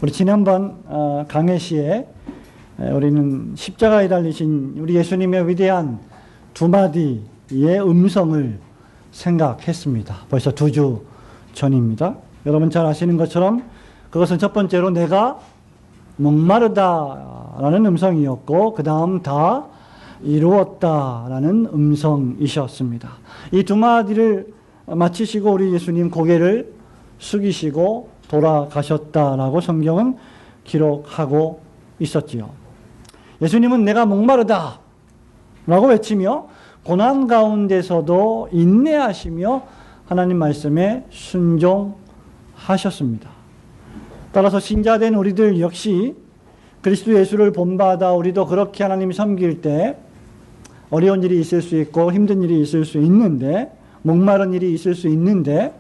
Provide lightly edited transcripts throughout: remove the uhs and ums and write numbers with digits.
우리 지난번 강해시에 우리는 십자가에 달리신 우리 예수님의 위대한 두 마디의 음성을 생각했습니다. 벌써 2주 전입니다. 여러분 잘 아시는 것처럼 그것은 첫 번째로 내가 목마르다라는 음성이었고, 그 다음 다 이루었다라는 음성이셨습니다. 이 두 마디를 마치시고 우리 예수님 고개를 숙이시고 돌아가셨다라고 성경은 기록하고 있었지요. 예수님은 내가 목마르다 라고 외치며 고난 가운데서도 인내하시며 하나님 말씀에 순종하셨습니다. 따라서 신자된 우리들 역시 그리스도 예수를 본받아 우리도 그렇게 하나님 섬길 때 어려운 일이 있을 수 있고 힘든 일이 있을 수 있는데, 목마른 일이 있을 수 있는데,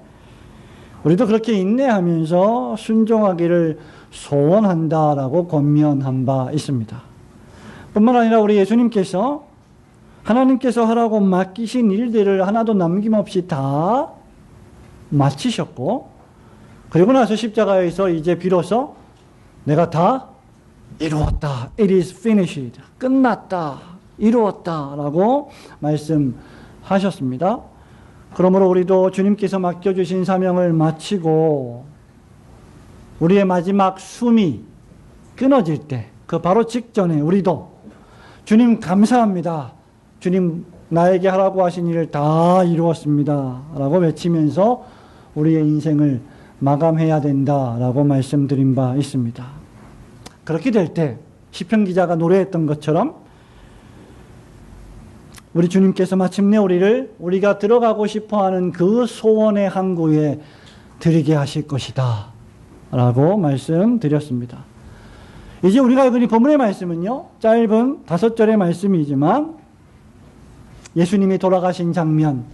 우리도 그렇게 인내하면서 순종하기를 소원한다라고 권면한 바 있습니다. 뿐만 아니라 우리 예수님께서 하나님께서 하라고 맡기신 일들을 하나도 남김없이 다 마치셨고, 그리고 나서 십자가에서 이제 비로소 내가 다 이루었다. It is finished. 끝났다. 이루었다. 라고 말씀하셨습니다. 그러므로 우리도 주님께서 맡겨주신 사명을 마치고 우리의 마지막 숨이 끊어질 때, 그 바로 직전에 우리도 주님 감사합니다. 주님 나에게 하라고 하신 일을 다 이루었습니다. 라고 외치면서 우리의 인생을 마감해야 된다라고 말씀드린 바 있습니다. 그렇게 될 때 시편 기자가 노래했던 것처럼 우리 주님께서 마침내 우리가 들어가고 싶어하는 그 소원의 항구에 들이게 하실 것이다 라고 말씀드렸습니다. 이제 우리가 읽은 이 본문의 말씀은요, 짧은 5절의 말씀이지만 예수님이 돌아가신 장면,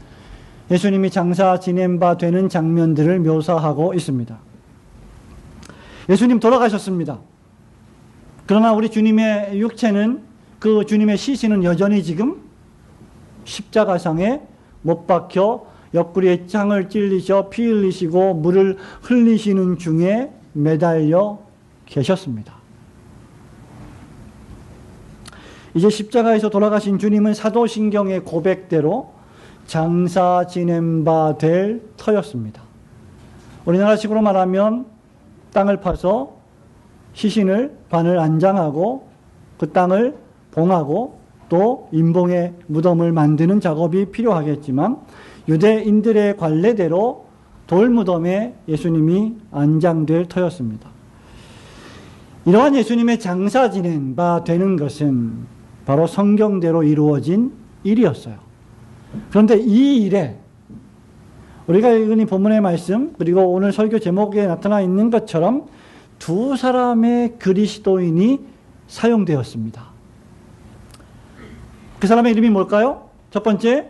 예수님이 장사 지낸 바 되는 장면들을 묘사하고 있습니다. 예수님 돌아가셨습니다. 그러나 우리 주님의 육체는, 그 주님의 시신은 여전히 지금 십자가상에 못 박혀 옆구리에 창을 찔리셔 피 흘리시고 물을 흘리시는 중에 매달려 계셨습니다. 이제 십자가에서 돌아가신 주님은 사도신경의 고백대로 장사 지낸 바 될 터였습니다. 우리나라식으로 말하면 땅을 파서 시신을 반을 안장하고 그 땅을 봉하고 또 인봉의 무덤을 만드는 작업이 필요하겠지만, 유대인들의 관례대로 돌무덤에 예수님이 안장될 터였습니다. 이러한 예수님의 장사 지낸 바 되는 것은 바로 성경대로 이루어진 일이었어요. 그런데 이 일에 우리가 읽은 이 본문의 말씀, 그리고 오늘 설교 제목에 나타나 있는 것처럼 두 사람의 그리스도인이 사용되었습니다. 그 사람의 이름이 뭘까요? 첫 번째,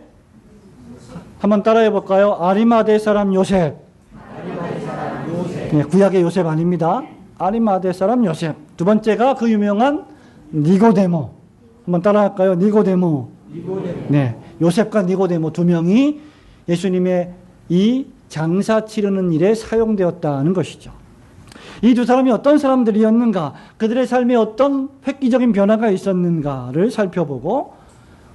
한번 따라해 볼까요? 아리마대 사람 요셉. 네, 구약의 요셉 아닙니다. 아리마대 사람 요셉. 두 번째가 그 유명한 니고데모. 한번 따라할까요? 니고데모. 네, 요셉과 니고데모 두 명이 예수님의 이 장사 치르는 일에 사용되었다는 것이죠. 이 두 사람이 어떤 사람들이었는가, 그들의 삶에 어떤 획기적인 변화가 있었는가를 살펴보고,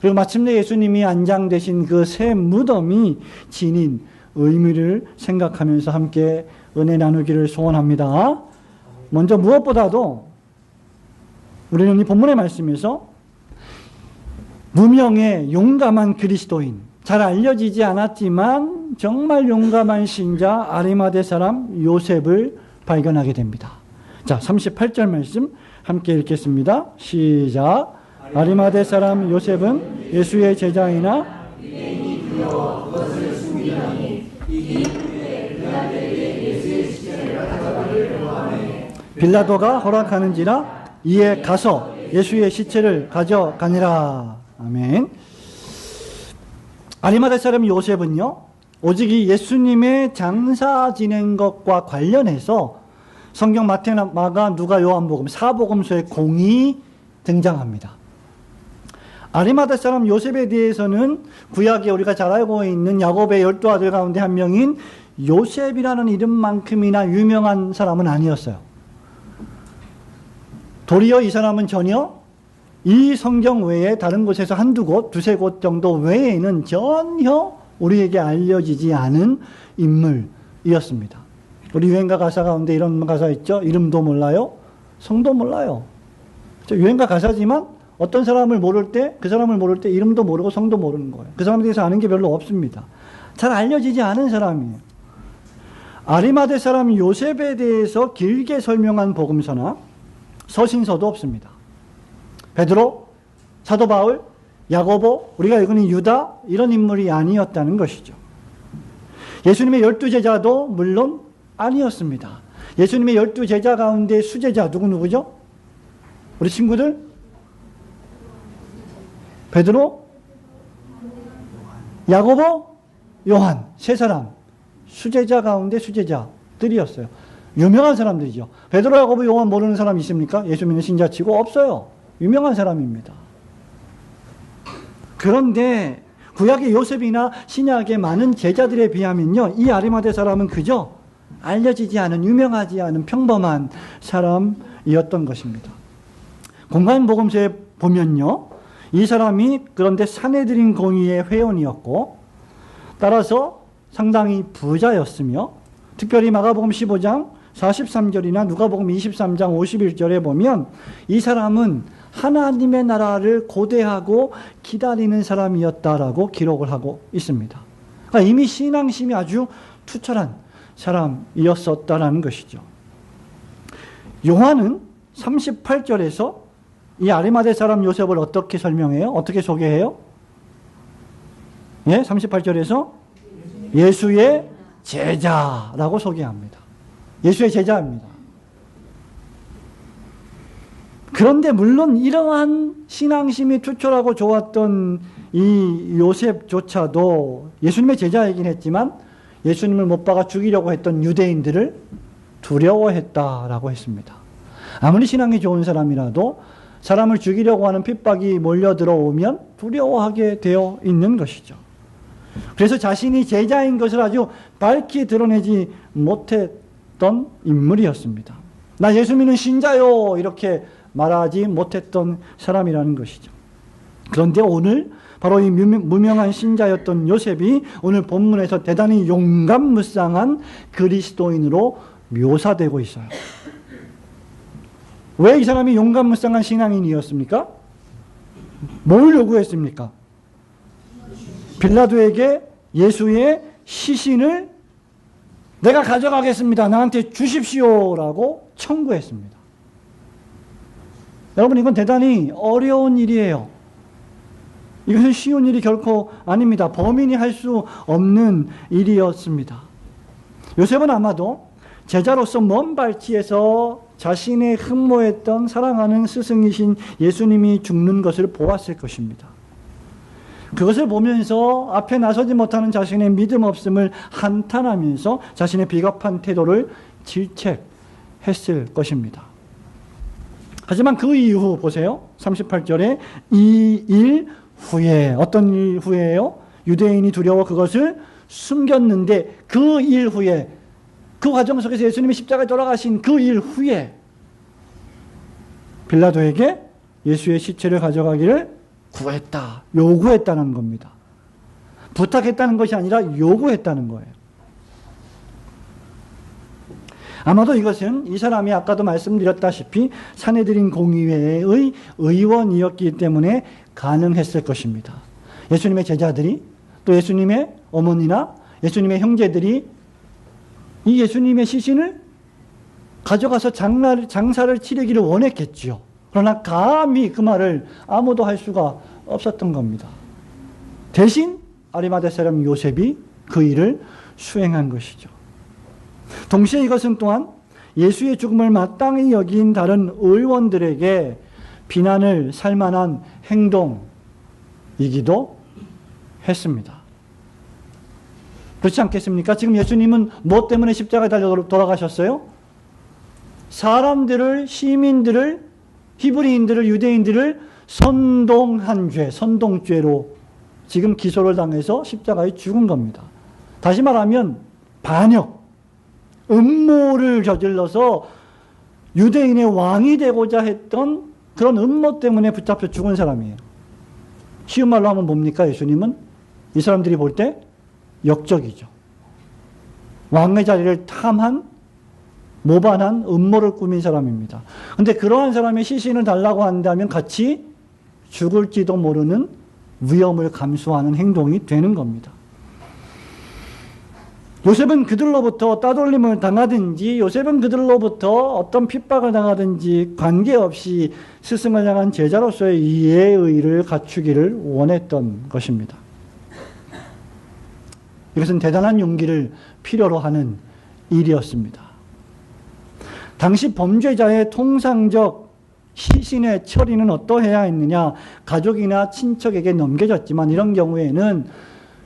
그리고 마침내 예수님이 안장되신 그 새 무덤이 지닌 의미를 생각하면서 함께 은혜 나누기를 소원합니다. 먼저 무엇보다도 우리는 이 본문의 말씀에서 무명의 용감한 그리스도인, 잘 알려지지 않았지만 정말 용감한 신자 아리마대 사람 요셉을 발견하게 됩니다. 자, 38절 말씀 함께 읽겠습니다. 시작. 아리마대 사람 요셉은 예수의 제자이나 빌라도가 허락하는지라 이에 가서 예수의 시체를 가져가니라. 아멘. 아리마대 사람 요셉은요, 오직 이 예수님의 장사 지낸 것과 관련해서 성경 마태, 마가, 누가, 요한복음, 사복음서에 공이 등장합니다. 아리마대 사람 요셉에 대해서는 구약에 우리가 잘 알고 있는 야곱의 12아들 가운데 한 명인 요셉이라는 이름만큼이나 유명한 사람은 아니었어요. 도리어 이 사람은 전혀 이 성경 외에 다른 곳에서 한두 곳, 두세 곳 정도 외에는 전혀 우리에게 알려지지 않은 인물이었습니다. 우리 유행가 가사 가운데 이런 가사 있죠? 이름도 몰라요, 성도 몰라요. 유행가 가사지만 어떤 사람을 모를 때, 그 사람을 모를 때 이름도 모르고 성도 모르는 거예요. 그 사람에 대해서 아는 게 별로 없습니다. 잘 알려지지 않은 사람이에요. 아리마대 사람 요셉에 대해서 길게 설명한 복음서나 서신서도 없습니다. 베드로, 사도 바울, 야고보, 우리가 읽은 유다, 이런 인물이 아니었다는 것이죠. 예수님의 12제자도 물론 아니었습니다. 예수님의 12제자 가운데 수제자 누구죠? 우리 친구들? 베드로, 야고보, 요한, 세 사람. 수제자 가운데 수제자들이었어요. 유명한 사람들이죠. 베드로, 야고보, 요한 모르는 사람 있습니까? 예수 믿는 신자치고 없어요. 유명한 사람입니다. 그런데 구약의 요셉이나 신약의 많은 제자들에 비하면요, 이 아리마대 사람은 그저 알려지지 않은, 유명하지 않은 평범한 사람이었던 것입니다. 공간복음서에 보면요, 이 사람이 그런데 사내들인 공의의 회원이었고, 따라서 상당히 부자였으며, 특별히 마가복음 15장 43절이나 누가복음 23장 51절에 보면 이 사람은 하나님의 나라를 고대하고 기다리는 사람이었다라고 기록을 하고 있습니다. 그러니까 이미 신앙심이 아주 투철한 사람이었었다라는 것이죠. 요한은 38절에서 이 아리마대 사람 요셉을 어떻게 설명해요? 어떻게 소개해요? 예, 38절에서 예수의 제자라고 소개합니다. 예수의 제자입니다. 그런데 물론 이러한 신앙심이 투철하고 좋았던 이 요셉조차도 예수님의 제자이긴 했지만 예수님을 못 박아 죽이려고 했던 유대인들을 두려워했다라고 했습니다. 아무리 신앙이 좋은 사람이라도 사람을 죽이려고 하는 핍박이 몰려들어오면 두려워하게 되어 있는 것이죠. 그래서 자신이 제자인 것을 아주 밝히 드러내지 못했던 인물이었습니다. 나 예수 믿는 신자요, 이렇게 말하지 못했던 사람이라는 것이죠. 그런데 오늘 바로 이 무명한 신자였던 요셉이 오늘 본문에서 대단히 용감무쌍한 그리스도인으로 묘사되고 있어요. 왜 이 사람이 용감무쌍한 신앙인이었습니까? 뭘 요구했습니까? 빌라도에게 예수의 시신을 내가 가져가겠습니다, 나한테 주십시오라고 청구했습니다. 여러분, 이건 대단히 어려운 일이에요. 이것은 쉬운 일이 결코 아닙니다. 범인이 할 수 없는 일이었습니다. 요셉은 아마도 제자로서 먼 발치에서 자신의 흠모했던 사랑하는 스승이신 예수님이 죽는 것을 보았을 것입니다. 그것을 보면서 앞에 나서지 못하는 자신의 믿음 없음을 한탄하면서 자신의 비겁한 태도를 질책했을 것입니다. 하지만 그 이후 보세요. 38절에 이 일 후에, 어떤 일 후에요? 유대인이 두려워 그것을 숨겼는데 그 일 후에, 그 과정 속에서 예수님이 십자가에 돌아가신 그 일 후에 빌라도에게 예수의 시체를 가져가기를 구했다, 요구했다는 겁니다. 부탁했다는 것이 아니라 요구했다는 거예요. 아마도 이것은 이 사람이 아까도 말씀드렸다시피 사내들인 공의회의 의원이었기 때문에 가능했을 것입니다. 예수님의 제자들이, 또 예수님의 어머니나 예수님의 형제들이 이 예수님의 시신을 가져가서 장사를 치르기를 원했겠지요. 그러나 감히 그 말을 아무도 할 수가 없었던 겁니다. 대신 아리마대 사람 요셉이 그 일을 수행한 것이죠. 동시에 이것은 또한 예수의 죽음을 마땅히 여긴 다른 의원들에게 비난을 살 만한 행동이기도 했습니다. 그렇지 않겠습니까? 지금 예수님은 무엇 때문에 십자가에 달려 돌아가셨어요? 사람들을, 시민들을, 히브리인들을, 유대인들을 선동한 죄, 선동죄로 지금 기소를 당해서 십자가에 죽은 겁니다. 다시 말하면 반역, 음모를 저질러서 유대인의 왕이 되고자 했던 그런 음모 때문에 붙잡혀 죽은 사람이에요. 쉬운 말로 하면 뭡니까? 예수님은 이 사람들이 볼 때 역적이죠. 왕의 자리를 탐한, 모반한 음모를 꾸민 사람입니다. 근데 그러한 사람의 시신을 달라고 한다면 같이 죽을지도 모르는 위험을 감수하는 행동이 되는 겁니다. 요셉은 그들로부터 따돌림을 당하든지 요셉은 그들로부터 어떤 핍박을 당하든지 관계없이 스승을 향한 제자로서의 예의를 갖추기를 원했던 것입니다. 이것은 대단한 용기를 필요로 하는 일이었습니다. 당시 범죄자의 통상적 시신의 처리는 어떠해야 했느냐? 가족이나 친척에게 넘겨졌지만 이런 경우에는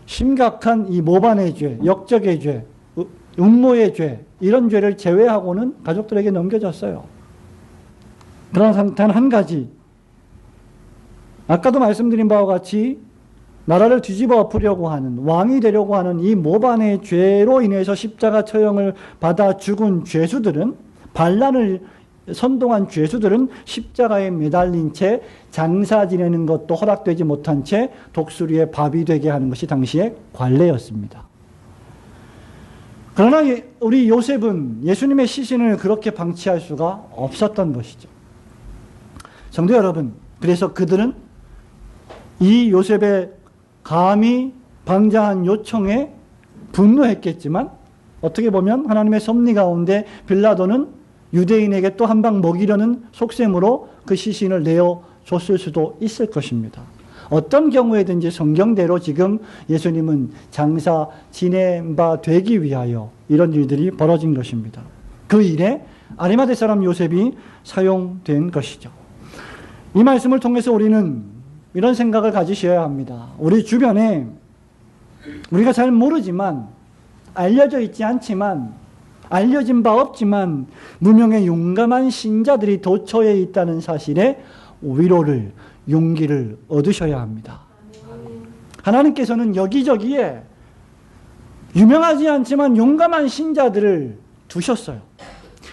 심각한 이 모반의 죄, 역적의 죄, 음모의 죄, 이런 죄를 제외하고는 가족들에게 넘겨졌어요. 그러나 단 한 가지, 아까도 말씀드린 바와 같이 나라를 뒤집어 엎으려고 하는, 왕이 되려고 하는 이 모반의 죄로 인해서 십자가 처형을 받아 죽은 죄수들은, 반란을 선동한 죄수들은 십자가에 매달린 채 장사 지내는 것도 허락되지 못한 채 독수리의 밥이 되게 하는 것이 당시의 관례였습니다. 그러나 우리 요셉은 예수님의 시신을 그렇게 방치할 수가 없었던 것이죠. 성도 여러분, 그래서 그들은 이 요셉의 감히 방자한 요청에 분노했겠지만 어떻게 보면 하나님의 섭리 가운데 빌라도는 유대인에게 또 한 방 먹이려는 속셈으로 그 시신을 내어줬을 수도 있을 것입니다. 어떤 경우에든지 성경대로 지금 예수님은 장사 지낸 바 되기 위하여 이런 일들이 벌어진 것입니다. 그 일에 아리마대 사람 요셉이 사용된 것이죠. 이 말씀을 통해서 우리는 이런 생각을 가지셔야 합니다. 우리 주변에 우리가 잘 모르지만, 알려져 있지 않지만, 알려진 바 없지만 무명의 용감한 신자들이 도처에 있다는 사실에 위로를, 용기를 얻으셔야 합니다. 하나님께서는 여기저기에 유명하지 않지만 용감한 신자들을 두셨어요.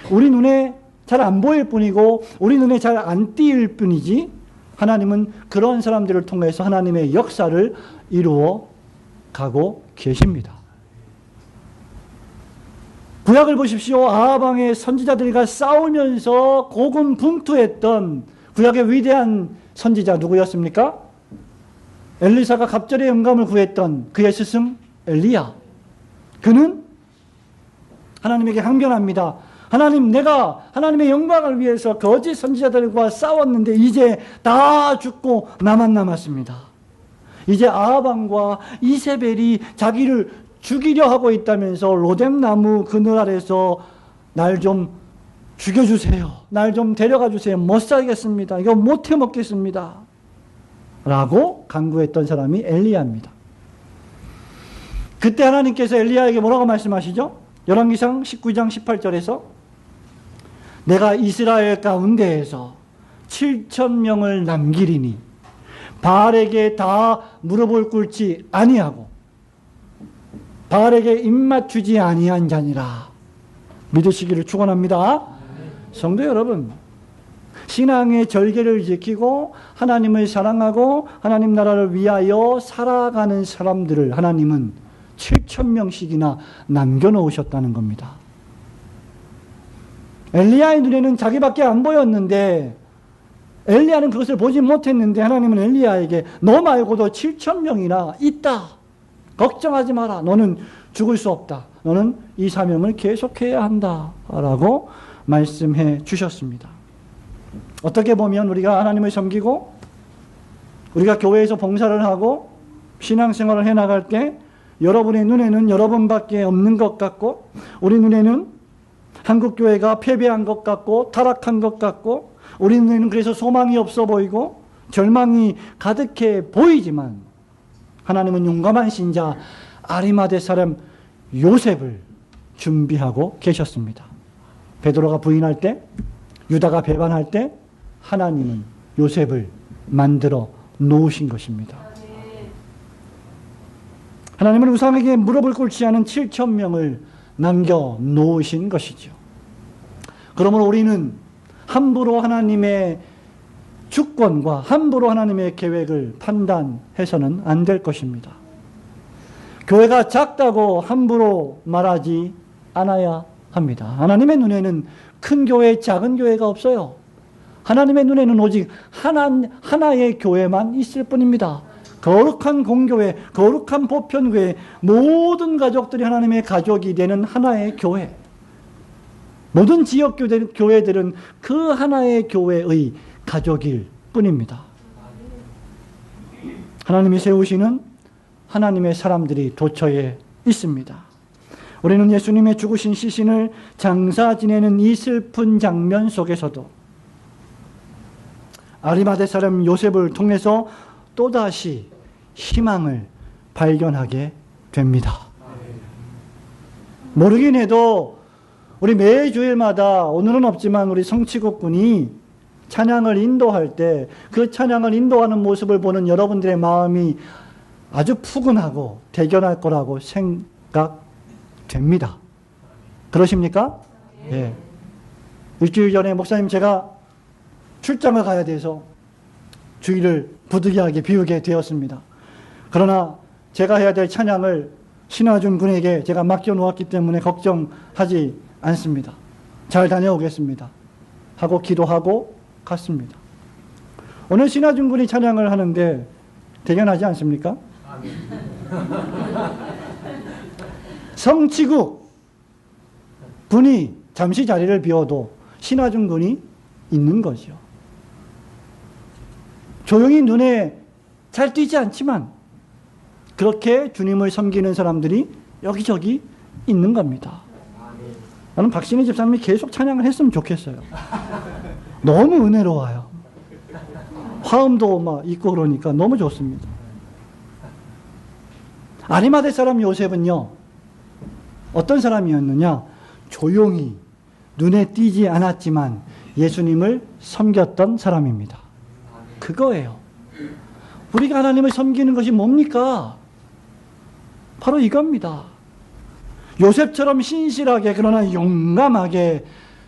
우리 눈에 잘 안 보일 뿐이고 우리 눈에 잘 안 띄일 뿐이지 하나님은 그런 사람들을 통해서 하나님의 역사를 이루어 가고 계십니다. 구약을 보십시오. 아하방의 선지자들과 싸우면서 고군분투했던 구약의 위대한 선지자 누구였습니까? 엘리사가 갑절의 영감을 구했던 그의 스승 엘리야. 그는 하나님에게 항변합니다. 하나님, 내가 하나님의 영광을 위해서 거짓 선지자들과 싸웠는데 이제 다 죽고 나만 남았습니다. 이제 아하방과 이세벨이 자기를 죽이려 하고 있다면서 로뎀나무 그늘 아래서 날 좀 죽여주세요. 날 좀 데려가 주세요. 못 살겠습니다. 이거 못 해먹겠습니다. 라고 간구했던 사람이 엘리야입니다. 그때 하나님께서 엘리야에게 뭐라고 말씀하시죠? 열왕기상 19장 18절에서 내가 이스라엘 가운데에서 7,000명을 남기리니 바알에게 다 무릎을 꿇지 아니하고 바알에게 입맞추지 아니한 자니라. 믿으시기를 축원합니다. 성도 여러분, 신앙의 절개를 지키고 하나님을 사랑하고 하나님 나라를 위하여 살아가는 사람들을 하나님은 7,000명씩이나 남겨놓으셨다는 겁니다. 엘리야의 눈에는 자기밖에 안 보였는데 엘리야는 그것을 보지 못했는데 하나님은 엘리야에게 너 말고도 7,000명이나 있다. 걱정하지 마라. 너는 죽을 수 없다. 너는 이 사명을 계속해야 한다. 라고 말씀해 주셨습니다. 어떻게 보면 우리가 하나님을 섬기고 우리가 교회에서 봉사를 하고 신앙생활을 해나갈 때 여러분의 눈에는 여러분밖에 없는 것 같고 우리 눈에는 한국교회가 패배한 것 같고 타락한 것 같고 우리 눈에는 그래서 소망이 없어 보이고 절망이 가득해 보이지만 하나님은 용감한 신자 아리마대 사람 요셉을 준비하고 계셨습니다. 베드로가 부인할 때, 유다가 배반할 때 하나님은 요셉을 만들어 놓으신 것입니다. 하나님은 우상에게 무릎을 꿇지 않은 7,000명을 남겨 놓으신 것이죠. 그러므로 우리는 함부로 하나님의 주권과 함부로 하나님의 계획을 판단해서는 안 될 것입니다. 교회가 작다고 함부로 말하지 않아야 합니다. 하나님의 눈에는 큰 교회, 작은 교회가 없어요. 하나님의 눈에는 오직 하나의 교회만 있을 뿐입니다. 거룩한 공교회, 거룩한 보편교회, 모든 가족들이 하나님의 가족이 되는 하나의 교회. 모든 지역 교회들은 그 하나의 교회의 가족일 뿐입니다. 하나님이 세우시는 하나님의 사람들이 도처에 있습니다. 우리는 예수님의 죽으신 시신을 장사 지내는 이 슬픈 장면 속에서도 아리마대 사람 요셉을 통해서 또다시 희망을 발견하게 됩니다. 모르긴 해도 우리 매 주일마다, 오늘은 없지만 우리 성치국 군이 찬양을 인도할 때 그 찬양을 인도하는 모습을 보는 여러분들의 마음이 아주 푸근하고 대견할 거라고 생각됩니다. 그러십니까? 예. 일주일 전에 목사님 제가 출장을 가야 돼서 주일을 부득이하게 비우게 되었습니다. 그러나 제가 해야 될 찬양을 신화준 군에게 제가 맡겨놓았기 때문에 걱정하지 않습니다. 잘 다녀오겠습니다 하고 기도하고 갔습니다. 오늘 신화준 군이 찬양을 하는데 대견하지 않습니까? 성치국 군이 잠시 자리를 비워도 신화준 군이 있는 거죠. 조용히 눈에 잘 띄지 않지만 그렇게 주님을 섬기는 사람들이 여기저기 있는 겁니다. 나는 박신희 집사님이 계속 찬양을 했으면 좋겠어요. 너무 은혜로워요. 화음도 막 있고 그러니까 너무 좋습니다. 아리마대 사람 요셉은요, 어떤 사람이었느냐? 조용히 눈에 띄지 않았지만 예수님을 섬겼던 사람입니다. 그거예요. 우리가 하나님을 섬기는 것이 뭡니까? 바로 이겁니다. 요셉처럼 신실하게, 그러나 용감하게,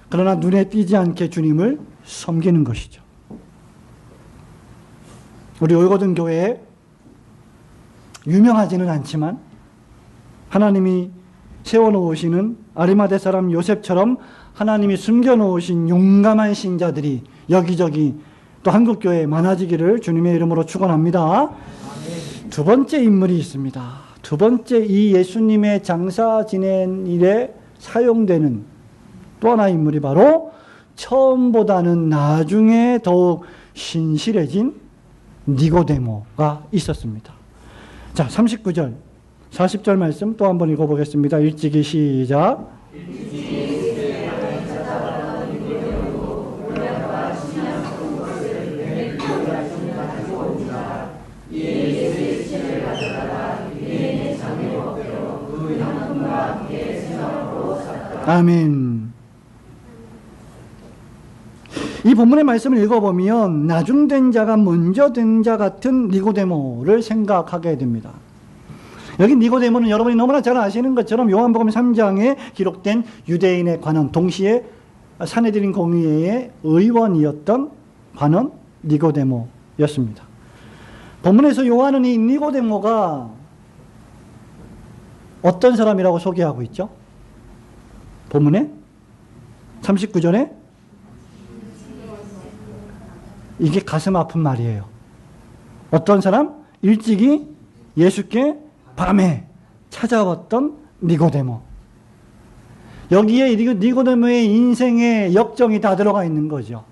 그러나 눈에 띄지 않게 주님을 섬기는 것이죠. 우리 올고든 교회에 유명하지는 않지만 하나님이 세워놓으시는 아리마대 사람 요셉처럼 하나님이 숨겨놓으신 용감한 신자들이 여기저기 또 한국교회에 많아지기를 주님의 이름으로 축원합니다. 두 번째 인물이 있습니다. 두 번째, 이 예수님의 장사 지낸 일에 사용되는 또 하나의 인물이 바로 처음보다는 나중에 더욱 신실해진 니고데모가 있었습니다. 자, 39절, 40절 말씀 또 한번 읽어보겠습니다. 일찍이 시작. 아멘. 이 본문의 말씀을 읽어보면 나중된 자가 먼저 된 자 같은 니고데모를 생각하게 됩니다. 여기 니고데모는 여러분이 너무나 잘 아시는 것처럼 요한복음 3장에 기록된 유대인의 관원, 동시에 산헤드린 공의회의 의원이었던 관원 니고데모였습니다. 본문에서 요한은 이 니고데모가 어떤 사람이라고 소개하고 있죠? 본문에 39절에 이게 가슴 아픈 말이에요. 어떤 사람? 일찍이 예수께 밤에 찾아왔던 니고데모. 여기에 니고데모의 인생의 역정이 다 들어가 있는 거죠.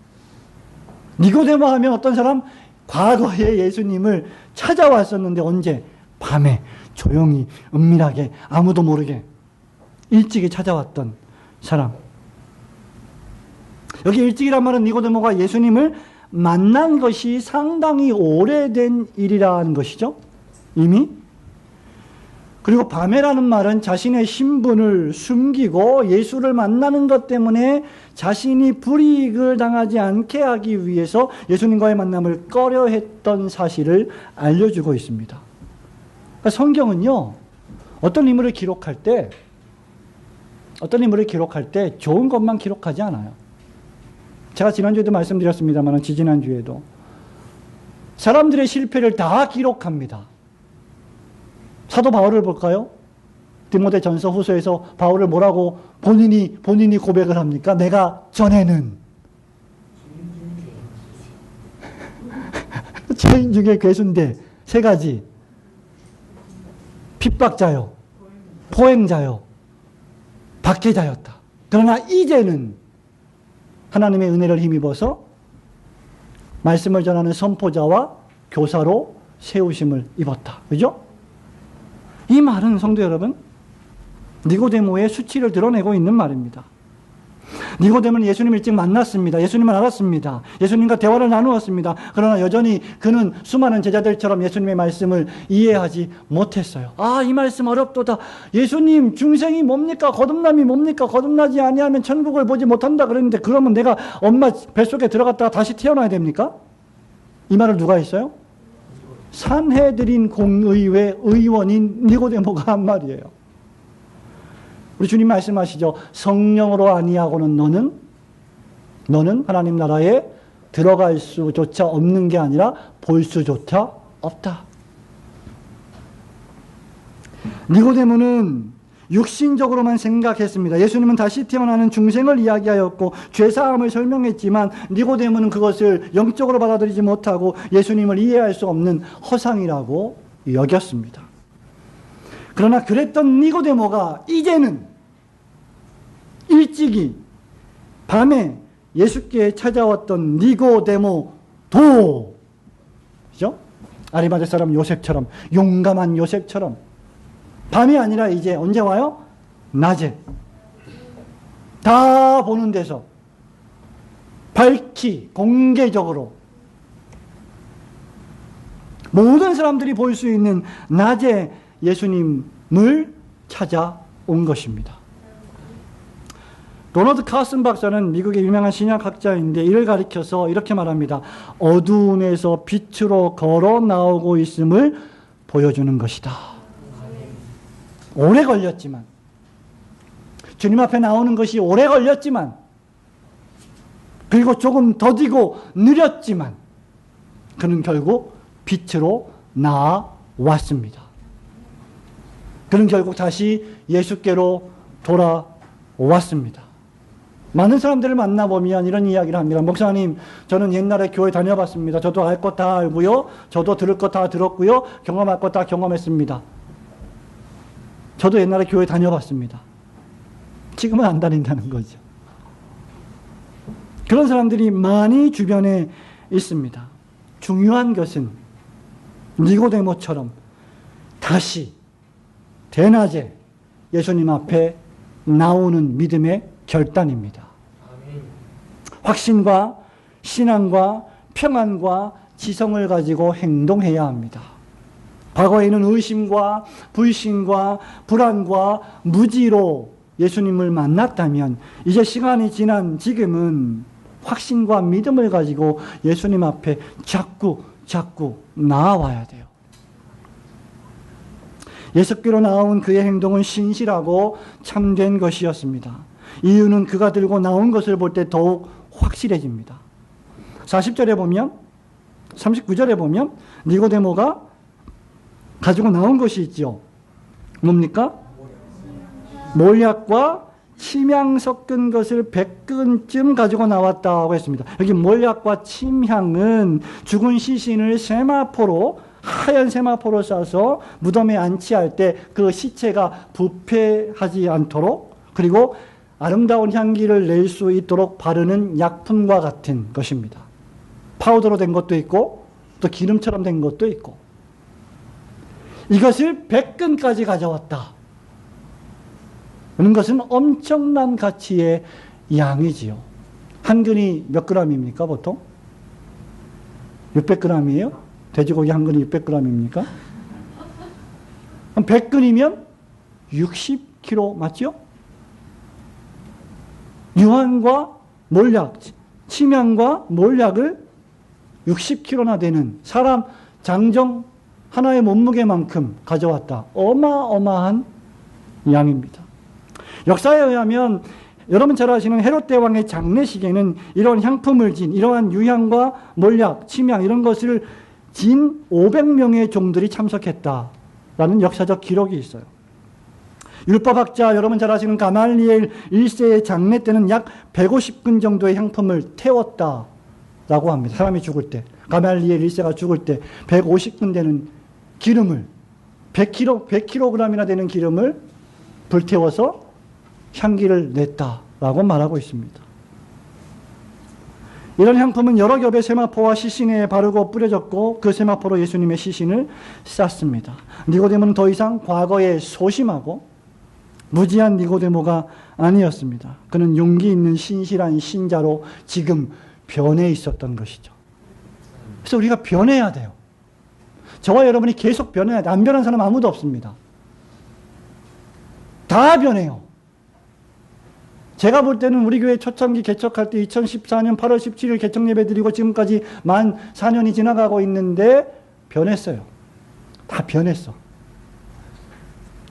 니고데모 하면 어떤 사람? 과거에 예수님을 찾아왔었는데 언제? 밤에 조용히 은밀하게 아무도 모르게 일찍이 찾아왔던 사람. 여기 일찍이란 말은 니고데모가 예수님을 만난 것이 상당히 오래된 일이라는 것이죠. 이미. 그리고 밤에라는 말은 자신의 신분을 숨기고 예수를 만나는 것 때문에 자신이 불이익을 당하지 않게 하기 위해서 예수님과의 만남을 꺼려했던 사실을 알려주고 있습니다. 그러니까 성경은요, 어떤 인물을 기록할 때 좋은 것만 기록하지 않아요. 제가 지난주에도 말씀드렸습니다만 지지난주에도 사람들의 실패를 다 기록합니다. 사도 바울을 볼까요? 디모데 전서 후서에서 바울을 뭐라고 본인이 고백을 합니까? 내가 전에는 죄인 중에 괴수인데 세 가지. 핍박자요, 포행자요, 박해자였다. 그러나 이제는 하나님의 은혜를 힘입어서 말씀을 전하는 선포자와 교사로 세우심을 입었다. 그죠? 이 말은 성도 여러분, 니고데모의 수치를 드러내고 있는 말입니다. 니고데모는 예수님 일찍 만났습니다. 예수님을 알았습니다. 예수님과 대화를 나누었습니다. 그러나 여전히 그는 수많은 제자들처럼 예수님의 말씀을 이해하지 못했어요. 아, 이 말씀 어렵도다. 예수님, 중생이 뭡니까? 거듭남이 뭡니까? 거듭나지 아니하면 천국을 보지 못한다 그랬는데 그러면 내가 엄마 뱃속에 들어갔다가 다시 태어나야 됩니까? 이 말을 누가 했어요? 산헤드린 공의회 의원인 니고데모가 한 말이에요. 우리 주님 말씀하시죠. 성령으로 아니하고는 너는 하나님 나라에 들어갈 수조차 없는 게 아니라 볼 수조차 없다. 니고데모는 육신적으로만 생각했습니다. 예수님은 다시 태어나는 중생을 이야기하였고 죄사함을 설명했지만 니고데모는 그것을 영적으로 받아들이지 못하고 예수님을 이해할 수 없는 허상이라고 여겼습니다. 그러나 그랬던 니고데모가 이제는 일찍이 밤에 예수께 찾아왔던 니고데모도, 그죠? 아리마대 사람 요셉처럼, 용감한 요셉처럼 밤이 아니라 이제 언제 와요? 낮에. 다 보는 데서 밝히 공개적으로 모든 사람들이 볼 수 있는 낮에 예수님을 찾아온 것입니다. 로너드 카슨 박사는 미국의 유명한 신약학자인데 이를 가리켜서 이렇게 말합니다. 어두움에서 빛으로 걸어 나오고 있음을 보여주는 것이다. 오래 걸렸지만, 주님 앞에 나오는 것이 오래 걸렸지만, 그리고 조금 더디고 느렸지만 그는 결국 빛으로 나왔습니다. 그는 결국 다시 예수께로 돌아왔습니다. 많은 사람들을 만나보면 이런 이야기를 합니다. 목사님, 저는 옛날에 교회 다녀봤습니다. 저도 알 것 다 알고요. 저도 들을 것 다 들었고요. 경험할 것 다 경험했습니다. 저도 옛날에 교회 다녀봤습니다. 지금은 안 다닌다는 거죠. 그런 사람들이 많이 주변에 있습니다. 중요한 것은 니고데모처럼 다시 대낮에 예수님 앞에 나오는 믿음의 결단입니다. 확신과 신앙과 평안과 지성을 가지고 행동해야 합니다. 과거에는 의심과 불신과 불안과 무지로 예수님을 만났다면 이제 시간이 지난 지금은 확신과 믿음을 가지고 예수님 앞에 자꾸 나아와야 돼요. 예수께로 나온 그의 행동은 신실하고 참된 것이었습니다. 이유는 그가 들고 나온 것을 볼 때 더욱 확실해집니다. 40절에 보면, 39절에 보면 니고데모가 가지고 나온 것이 있죠. 뭡니까? 몰약과 침향 섞은 것을 100근쯤 가지고 나왔다고 했습니다. 여기 몰약과 침향은 죽은 시신을 하얀 세마포로 싸서 무덤에 안치할 때 그 시체가 부패하지 않도록, 그리고 아름다운 향기를 낼 수 있도록 바르는 약품과 같은 것입니다. 파우더로 된 것도 있고 또 기름처럼 된 것도 있고, 이것을 100근까지 가져왔다. 그런 것은 엄청난 가치의 양이지요. 한 근이 몇 g입니까 보통? 600g이에요? 돼지고기 한 근이 600g입니까? 그럼 100근이면 60kg 맞죠? 유황과 몰약, 침향과 몰약을 60kg나 되는 사람 장정 하나의 몸무게만큼 가져왔다. 어마어마한 양입니다. 역사에 의하면 여러분 잘 아시는 헤롯 대왕의 장례식에는 이런 향품을 진, 이러한 유향과 몰약, 침향 이런 것을 진 500명의 종들이 참석했다라는 역사적 기록이 있어요. 율법학자 여러분 잘 아시는 가말리엘 1세의 장례 때는 약 150근 정도의 향품을 태웠다라고 합니다. 사람이 죽을 때. 가말리엘 1세가 죽을 때 150근 되는 기름을 100kg이나 되는 기름을 불태워서 향기를 냈다라고 말하고 있습니다. 이런 향품은 여러 겹의 세마포와 시신에 바르고 뿌려졌고 그 세마포로 예수님의 시신을 쌌습니다. 니고데모는 더 이상 과거에 소심하고 무지한 니고데모가 아니었습니다. 그는 용기 있는 신실한 신자로 지금 변해 있었던 것이죠. 그래서 우리가 변해야 돼요. 저와 여러분이 계속 변해야 돼요. 안 변한 사람 아무도 없습니다. 다 변해요. 제가 볼 때는 우리 교회 초창기 개척할 때 2014년 8월 17일 개척 예배 드리고 지금까지 만 4년이 지나가고 있는데 변했어요. 다 변했어.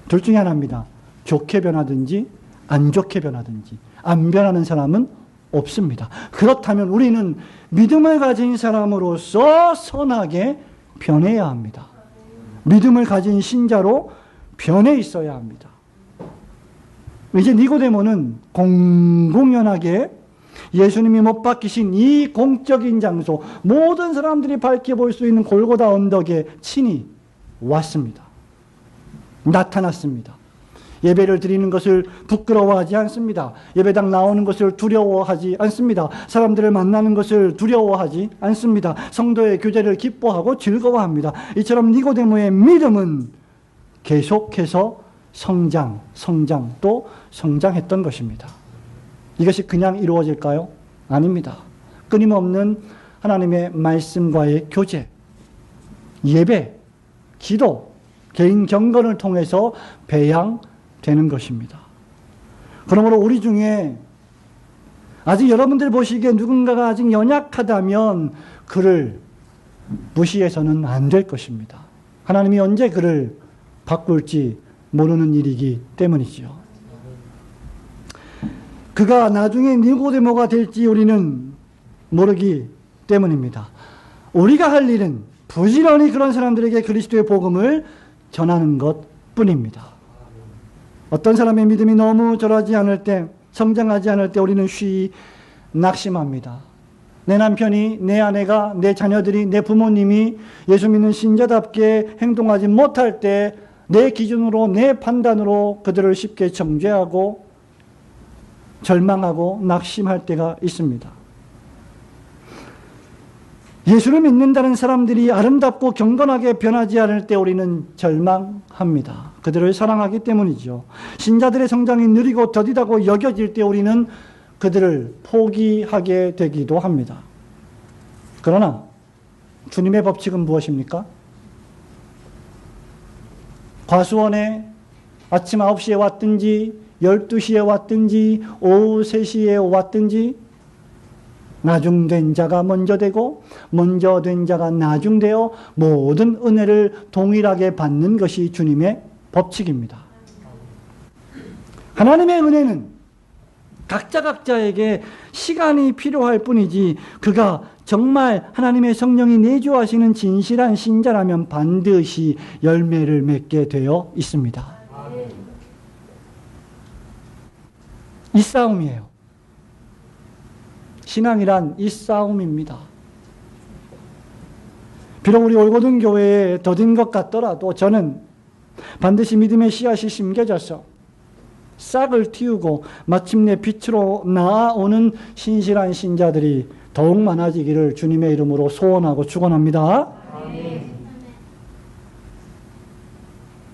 둘 중에 하나입니다. 좋게 변하든지 안 좋게 변하든지. 안 변하는 사람은 없습니다. 그렇다면 우리는 믿음을 가진 사람으로서 선하게 변해야 합니다. 믿음을 가진 신자로 변해 있어야 합니다. 이제 니고데모는 공공연하게 예수님이 못 박히신 이 공적인 장소, 모든 사람들이 밝게 볼 수 있는 골고다 언덕에 친히 왔습니다. 나타났습니다. 예배를 드리는 것을 부끄러워하지 않습니다. 예배당 나오는 것을 두려워하지 않습니다. 사람들을 만나는 것을 두려워하지 않습니다. 성도의 교제를 기뻐하고 즐거워합니다. 이처럼 니고데모의 믿음은 계속해서 또 성장했던 것입니다. 이것이 그냥 이루어질까요? 아닙니다. 끊임없는 하나님의 말씀과의 교제, 예배, 기도, 개인 경건을 통해서 배양되는 것입니다. 그러므로 우리 중에 아직 여러분들 보시기에 누군가가 아직 연약하다면 그를 무시해서는 안 될 것입니다. 하나님이 언제 그를 바꿀지 모르는 일이기 때문이지요. 그가 나중에 니고데모가 될지 우리는 모르기 때문입니다. 우리가 할 일은 부지런히 그런 사람들에게 그리스도의 복음을 전하는 것뿐입니다. 어떤 사람의 믿음이 너무 절하지 않을 때, 성장하지 않을 때 우리는 쉬이 낙심합니다. 내 남편이, 내 아내가, 내 자녀들이, 내 부모님이 예수 믿는 신자답게 행동하지 못할 때 내 기준으로, 내 판단으로 그들을 쉽게 정죄하고 절망하고 낙심할 때가 있습니다. 예수를 믿는다는 사람들이 아름답고 경건하게 변하지 않을 때 우리는 절망합니다. 그들을 사랑하기 때문이죠. 신자들의 성장이 느리고 더디다고 여겨질 때 우리는 그들을 포기하게 되기도 합니다. 그러나 주님의 법칙은 무엇입니까? 과수원에 아침 9시에 왔든지 12시에 왔든지 오후 3시에 왔든지 나중된 자가 먼저 되고 먼저 된 자가 나중되어 모든 은혜를 동일하게 받는 것이 주님의 법칙입니다. 하나님의 은혜는 각자에게 시간이 필요할 뿐이지 그가 정말 하나님의 성령이 내주하시는 진실한 신자라면 반드시 열매를 맺게 되어 있습니다. 이 싸움이에요. 신앙이란 이 싸움입니다. 비록 우리 올고든 교회에 더딘 것 같더라도 저는 반드시 믿음의 씨앗이 심겨져서 싹을 틔우고 마침내 빛으로 나아오는 신실한 신자들이 더욱 많아지기를 주님의 이름으로 소원하고 축원합니다.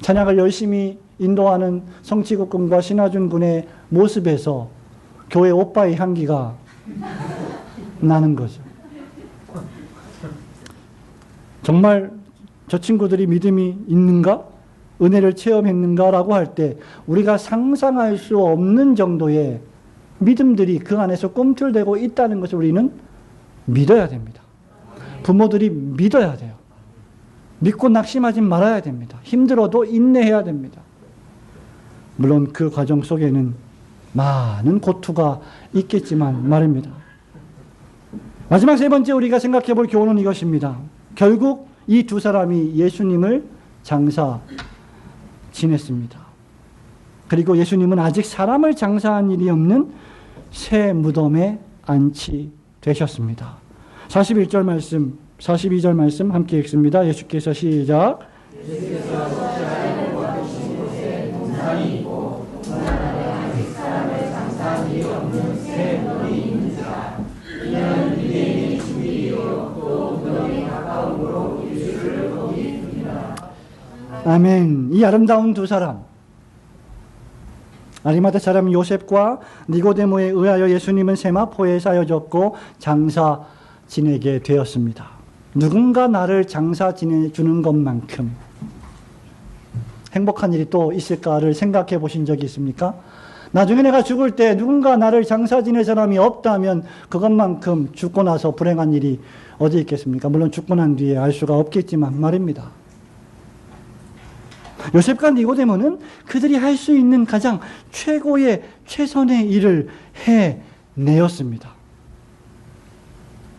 찬양을 열심히 인도하는 성치국 군과 신하준 군의 모습에서 교회 오빠의 향기가 나는 거죠. 정말 저 친구들이 믿음이 있는가? 은혜를 체험했는가라고 할 때 우리가 상상할 수 없는 정도의 믿음들이 그 안에서 꿈틀대고 있다는 것을 우리는 믿어야 됩니다. 부모들이 믿어야 돼요. 믿고 낙심하지 말아야 됩니다. 힘들어도 인내해야 됩니다. 물론 그 과정 속에는 많은 고투가 있겠지만 말입니다. 마지막 세 번째 우리가 생각해 볼 교훈은 이것입니다. 결국 이 두 사람이 예수님을 장사 지냈습니다. 그리고 예수님은 아직 사람을 장사한 일이 없는 새 무덤에 안치되셨습니다. 41절 말씀, 42절 말씀 함께 읽습니다. 예수께서 시작. 예수께서 십자가에 못 박히신 곳에 동산이 있고 동산 안에 아직 사람을 장사한 일이 없는 새 무덤이 있는지라. 이는 유대인의 주일이요 또 무덤이 가까움으로 예수를 거기 두니라. 아멘. 이 아름다운 두 사람, 아리마대 사람 요셉과 니고데모에 의하여 예수님은 세마포에 쌓여졌고 장사 지내게 되었습니다. 누군가 나를 장사 지내주는 것만큼 행복한 일이 또 있을까를 생각해 보신 적이 있습니까? 나중에 내가 죽을 때 누군가 나를 장사 지낼 사람이 없다면 그것만큼 죽고 나서 불행한 일이 어디 있겠습니까? 물론 죽고 난 뒤에 알 수가 없겠지만 말입니다. 요셉과 니고데모는 그들이 할 수 있는 가장 최고의 최선의 일을 해내었습니다.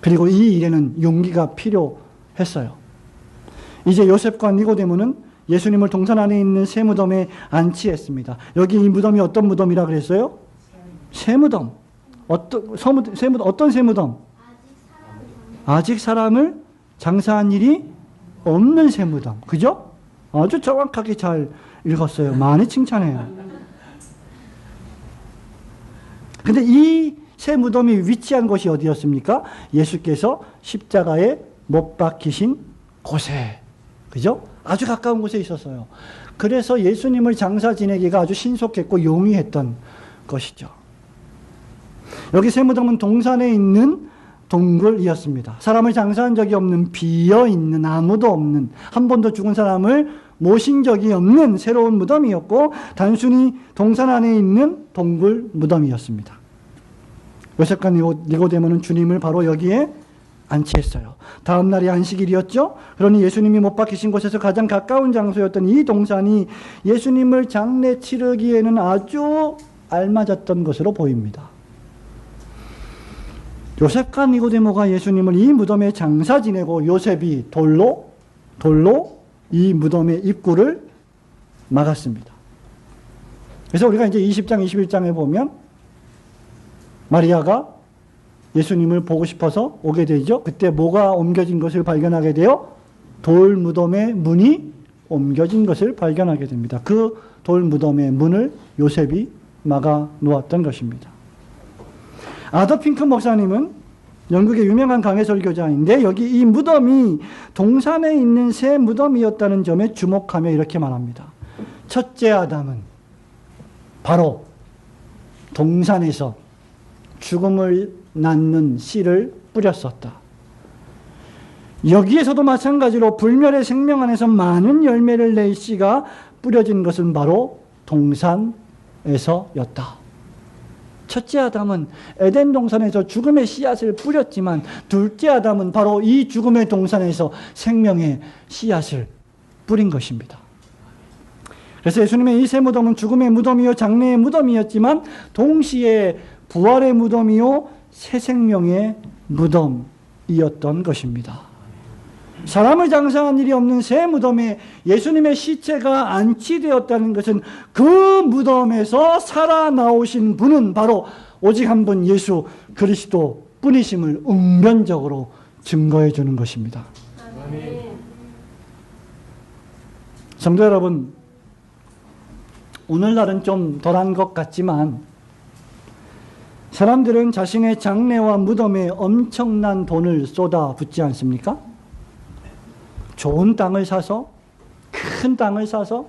그리고 이 일에는 용기가 필요했어요. 이제 요셉과 니고데모는 예수님을 동산 안에 있는 새 무덤에 안치했습니다. 여기 이 무덤이 어떤 무덤이라 그랬어요? 새 무덤. 어떤 새 무덤? 아직 사람을 장사한 일이 없는 새 무덤. 그죠? 아주 정확하게 잘 읽었어요. 많이 칭찬해요. 근데 이 새 무덤이 위치한 곳이 어디였습니까? 예수께서 십자가에 못 박히신 곳에. 그죠? 아주 가까운 곳에 있었어요. 그래서 예수님을 장사 지내기가 아주 신속했고 용이했던 것이죠. 여기 새 무덤은 동산에 있는 동굴이었습니다. 사람을 장사한 적이 없는, 비어있는, 아무도 없는, 한 번도 죽은 사람을 모신 적이 없는 새로운 무덤이었고 단순히 동산 안에 있는 동굴 무덤이었습니다. 요셉과 니고데모는 주님을 바로 여기에 안치했어요. 다음 날이 안식일이었죠. 그러니 예수님이 못 박히신 곳에서 가장 가까운 장소였던 이 동산이 예수님을 장례 치르기에는 아주 알맞았던 것으로 보입니다. 요셉과 니고데모가 예수님을 이 무덤에 장사 지내고 요셉이 돌로 이 무덤의 입구를 막았습니다. 그래서 우리가 이제 20장, 21장에 보면 마리아가 예수님을 보고 싶어서 오게 되죠. 그때 뭐가 옮겨진 것을 발견하게 돼요? 돌 무덤의 문이 옮겨진 것을 발견하게 됩니다. 그 돌 무덤의 문을 요셉이 막아 놓았던 것입니다. 아더 핑크 목사님은 영국의 유명한 강해 설교자인데 여기 이 무덤이 동산에 있는 새 무덤이었다는 점에 주목하며 이렇게 말합니다. 첫째 아담은 바로 동산에서 죽음을 낳는 씨를 뿌렸었다. 여기에서도 마찬가지로 불멸의 생명 안에서 많은 열매를 낼 씨가 뿌려진 것은 바로 동산에서였다. 첫째 아담은 에덴 동산에서 죽음의 씨앗을 뿌렸지만 둘째 아담은 바로 이 죽음의 동산에서 생명의 씨앗을 뿌린 것입니다. 그래서 예수님의 이 새 무덤은 죽음의 무덤이요 장래의 무덤이었지만 동시에 부활의 무덤이요 새 생명의 무덤이었던 것입니다. 사람을 장사한 일이 없는 새 무덤에 예수님의 시체가 안치되었다는 것은 그 무덤에서 살아나오신 분은 바로 오직 한 분 예수 그리스도 뿐이심을 응변적으로 증거해 주는 것입니다. 성도 여러분, 오늘날은 좀 덜한 것 같지만 사람들은 자신의 장례와 무덤에 엄청난 돈을 쏟아붓지 않습니까? 좋은 땅을 사서, 큰 땅을 사서,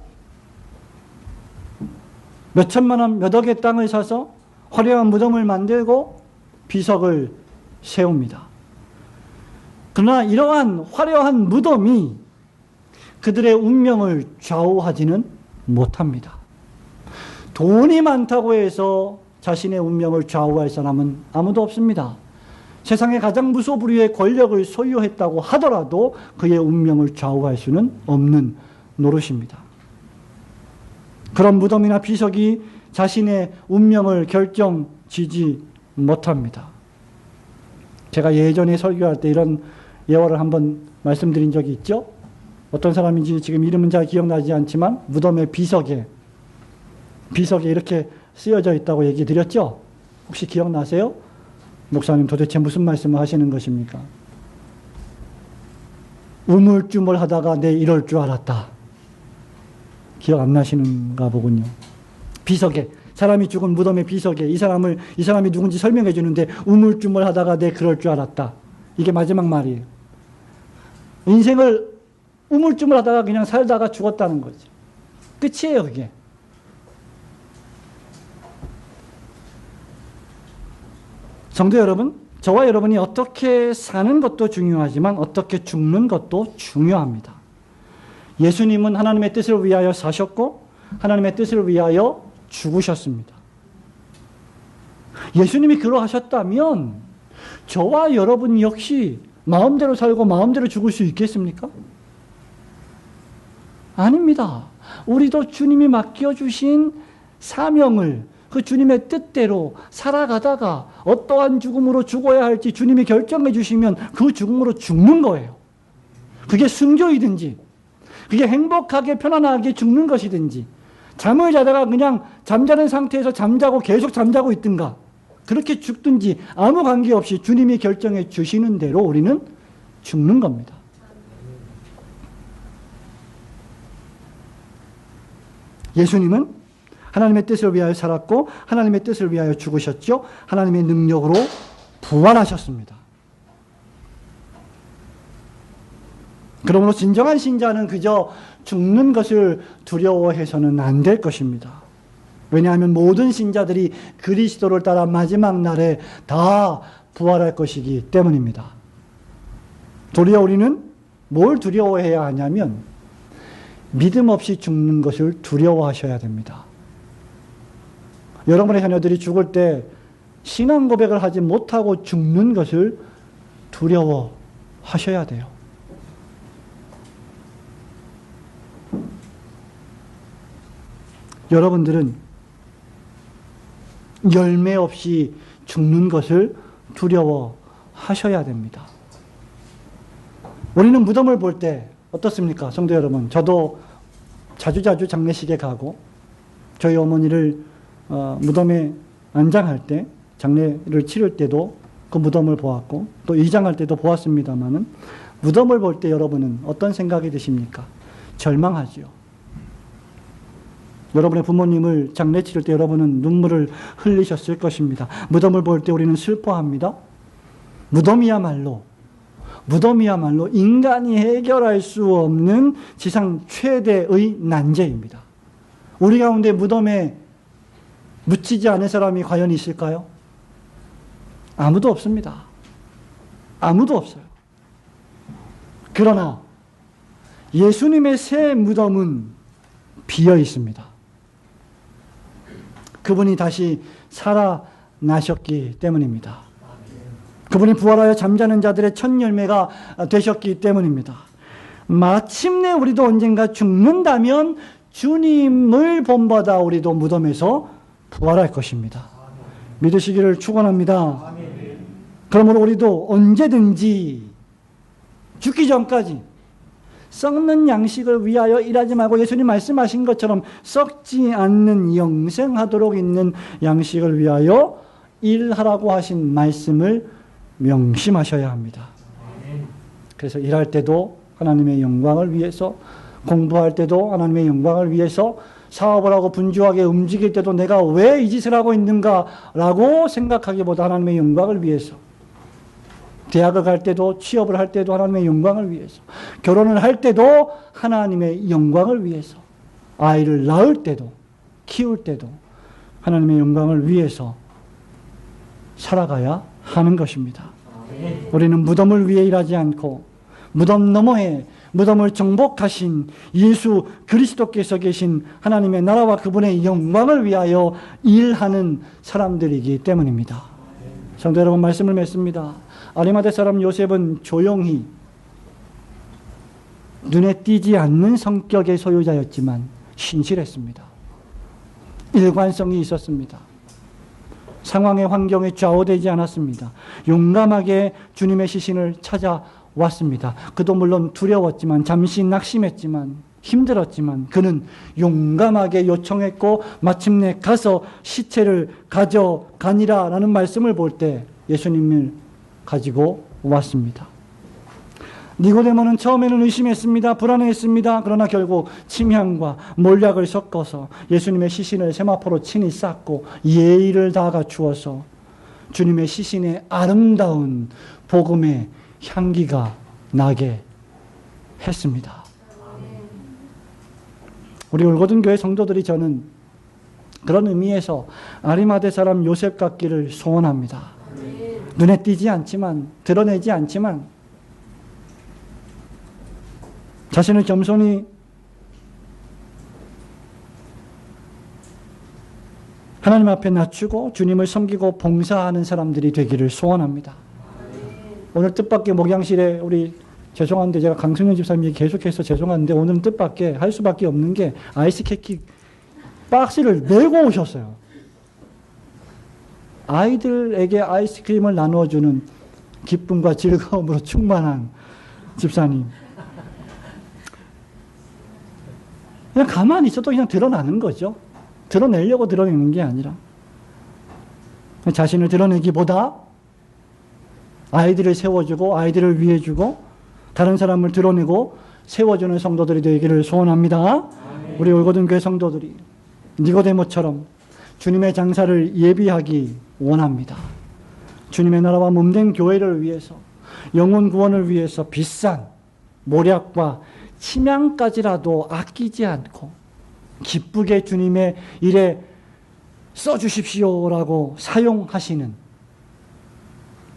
몇 천만 원, 몇 억의 땅을 사서 화려한 무덤을 만들고 비석을 세웁니다. 그러나 이러한 화려한 무덤이 그들의 운명을 좌우하지는 못합니다. 돈이 많다고 해서 자신의 운명을 좌우할 사람은 아무도 없습니다. 세상의 가장 무소불위의 권력을 소유했다고 하더라도 그의 운명을 좌우할 수는 없는 노릇입니다. 그런 무덤이나 비석이 자신의 운명을 결정지지 못합니다. 제가 예전에 설교할 때 이런 예화를 한번 말씀드린 적이 있죠. 어떤 사람인지 지금 이름은 잘 기억나지 않지만 무덤의 비석에 이렇게 쓰여져 있다고 얘기 드렸죠. 혹시 기억나세요? 목사님 도대체 무슨 말씀을 하시는 것입니까? 우물쭈물 하다가 내 이럴 줄 알았다. 기억 안 나시는가 보군요. 비석에, 사람이 죽은 무덤의 비석에 이 사람이 누군지 설명해 주는데 우물쭈물 하다가 내 그럴 줄 알았다. 이게 마지막 말이에요. 인생을 우물쭈물 하다가 그냥 살다가 죽었다는 거지. 끝이에요, 그게. 성도 여러분, 저와 여러분이 어떻게 사는 것도 중요하지만 어떻게 죽는 것도 중요합니다. 예수님은 하나님의 뜻을 위하여 사셨고 하나님의 뜻을 위하여 죽으셨습니다. 예수님이 그러하셨다면 저와 여러분 역시 마음대로 살고 마음대로 죽을 수 있겠습니까? 아닙니다. 우리도 주님이 맡겨주신 사명을 그 주님의 뜻대로 살아가다가 어떠한 죽음으로 죽어야 할지 주님이 결정해 주시면 그 죽음으로 죽는 거예요. 그게 순교이든지 그게 행복하게 편안하게 죽는 것이든지 잠을 자다가 그냥 잠자는 상태에서 잠자고 계속 잠자고 있든가 그렇게 죽든지 아무 관계없이 주님이 결정해 주시는 대로 우리는 죽는 겁니다. 예수님은 하나님의 뜻을 위하여 살았고 하나님의 뜻을 위하여 죽으셨죠. 하나님의 능력으로 부활하셨습니다. 그러므로 진정한 신자는 그저 죽는 것을 두려워해서는 안 될 것입니다. 왜냐하면 모든 신자들이 그리스도를 따라 마지막 날에 다 부활할 것이기 때문입니다. 도리어 우리는 뭘 두려워해야 하냐면 믿음 없이 죽는 것을 두려워하셔야 됩니다. 여러분의 자녀들이 죽을 때 신앙 고백을 하지 못하고 죽는 것을 두려워하셔야 돼요. 여러분들은 열매 없이 죽는 것을 두려워하셔야 됩니다. 우리는 무덤을 볼 때 어떻습니까? 성도 여러분, 저도 자주자주 장례식에 가고 저희 어머니를 무덤에 안장할 때 장례를 치를 때도 그 무덤을 보았고 또 이장할 때도 보았습니다마는 무덤을 볼 때 여러분은 어떤 생각이 드십니까? 절망하지요. 여러분의 부모님을 장례 치를 때 여러분은 눈물을 흘리셨을 것입니다. 무덤을 볼 때 우리는 슬퍼합니다. 무덤이야말로 인간이 해결할 수 없는 지상 최대의 난제입니다. 우리 가운데 무덤에 묻히지 않은 사람이 과연 있을까요? 아무도 없습니다. 아무도 없어요. 그러나 예수님의 새 무덤은 비어 있습니다. 그분이 다시 살아나셨기 때문입니다. 그분이 부활하여 잠자는 자들의 첫 열매가 되셨기 때문입니다. 마침내 우리도 언젠가 죽는다면 주님을 본받아 우리도 무덤에서 부활할 것입니다. 믿으시기를 축원합니다. 그러므로 우리도 언제든지 죽기 전까지 썩는 양식을 위하여 일하지 말고 예수님 말씀하신 것처럼 썩지 않는 영생하도록 있는 양식을 위하여 일하라고 하신 말씀을 명심하셔야 합니다. 그래서 일할 때도 하나님의 영광을 위해서, 공부할 때도 하나님의 영광을 위해서, 사업을 하고 분주하게 움직일 때도 내가 왜 이 짓을 하고 있는가라고 생각하기보다 하나님의 영광을 위해서, 대학을 갈 때도 취업을 할 때도 하나님의 영광을 위해서, 결혼을 할 때도 하나님의 영광을 위해서, 아이를 낳을 때도 키울 때도 하나님의 영광을 위해서 살아가야 하는 것입니다. 우리는 무덤을 위해 일하지 않고 무덤 너머에 무덤을 정복하신 예수 그리스도께서 계신 하나님의 나라와 그분의 영광을 위하여 일하는 사람들이기 때문입니다. 성도 여러분, 말씀을 맺습니다. 아리마대 사람 요셉은 조용히 눈에 띄지 않는 성격의 소유자였지만 신실했습니다. 일관성이 있었습니다. 상황의 환경에 좌우되지 않았습니다. 용감하게 주님의 시신을 찾아왔습니다. 그도 물론 두려웠지만, 잠시 낙심했지만, 힘들었지만 그는 용감하게 요청했고 마침내 가서 시체를 가져가니라 라는 말씀을 볼 때 예수님을 가지고 왔습니다. 니고데모는 처음에는 의심했습니다. 불안해했습니다. 그러나 결국 침향과 몰약을 섞어서 예수님의 시신을 세마포로 친히 쌓고 예의를 다 갖추어서 주님의 시신의 아름다운 복음의 향기가 나게 했습니다. 우리 울거든 교회 성도들이 저는 그런 의미에서 아리마대 사람 요셉 같기를 소원합니다. 눈에 띄지 않지만, 드러내지 않지만 자신을 겸손히 하나님 앞에 낮추고 주님을 섬기고 봉사하는 사람들이 되기를 소원합니다. 오늘 뜻밖의 목양실에 우리 죄송한데 제가 강승현 집사님이 계속해서 죄송한데 오늘은 뜻밖의 할 수밖에 없는 게 아이스케이크 박스를 메고 오셨어요. 아이들에게 아이스크림을 나누어주는 기쁨과 즐거움으로 충만한 집사님. 그냥 가만히 있어도 그냥 드러나는 거죠. 드러내려고 드러내는 게 아니라 자신을 드러내기보다 아이들을 세워주고 아이들을 위해주고 다른 사람을 드러내고 세워주는 성도들이 되기를 소원합니다. 우리 울거든 교회 성도들이 니고데모처럼 주님의 장사를 예비하기 원합니다. 주님의 나라와 몸된 교회를 위해서, 영혼 구원을 위해서 비싼 모략과 침향까지라도 아끼지 않고 기쁘게 주님의 일에 써주십시오라고 사용하시는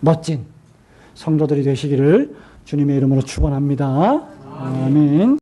멋진 성도들이 되시기를 주님의 이름으로 축원합니다. 아멘.